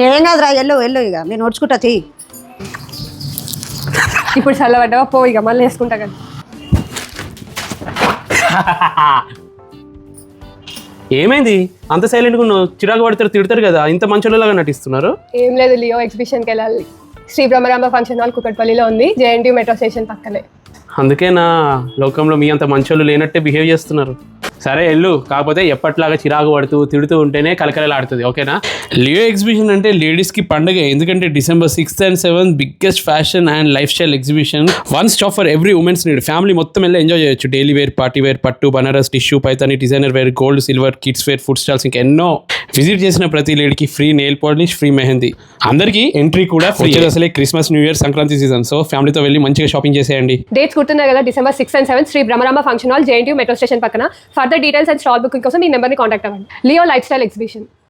ఏం కాదురా ఎల్లు ఇక నేను నోడ్చుకుంటా తీ. ఇప్పుడు చల్లబడ్డావా పో ఇక మళ్ళీ వేసుకుంటా కదా. ఏమైంది అంత సైలెంట్గా ఉన్నావు? చిరాకు పడతారు, తిడతారు కదా, ఇంత మంచోళ్ళలాగా నటిస్తున్నారు. ఏం లేదు, లియో ఎగ్జిబిషన్కి వెళ్ళాలి. శ్రీ బ్రహ్మరాంబ ఫంక్షన్ హాల్ కుకట్పల్లిలో ఉంది, జేఎన్టీయూ మెట్రో స్టేషన్ పక్కనే. అందుకే నా లోకంలో మీ అంత మంచోళ్ళు లేనట్టే బిహేవ్ చేస్తున్నారు. సరే వెళ్ళు, కాకపోతే ఎప్పట్లాగా చిరాకు పడుతూ తిడుతూ ఉంటేనే కలకలలాడుతుంది, ఓకేనా? లియో ఎగ్జిబిషన్ అంటే లేడీస్కి పండుగ, ఎందుకంటే December 6th and 7th biggest fashion and lifestyle exhibition. One stop for every women's need. Family మొత్తం వెళ్ళి ఎంజాయ్ చేయొచ్చు. డైలీ వేర్, పార్టీ వేర్, పట్టు, Banaras, tissue, Paithani, designer wear, gold, silver, kids wear, food stalls, ఇంకా ఎన్నో. Visit చేసిన ప్రతి లేడీకి free nail polish, free mehndi, అందరికీ ఎంట్రీ కూడా ఫ్రీ. అసలే Christmas, new year, Sankranti season, so ఫ్యామిలీతో వెళ్ళి మంచిగా షాపింగ్ చేసేయండి. డేట్స్ గుర్తున్నాయి కదా, December 6th and 7th Shri Brahmaramba function hall, JNTU metro station పక్కన. Further details and stall booking కోసం ఈ నెంబర్ని కాంటాక్ట్ అవ్వండి. Leo lifestyle exhibition.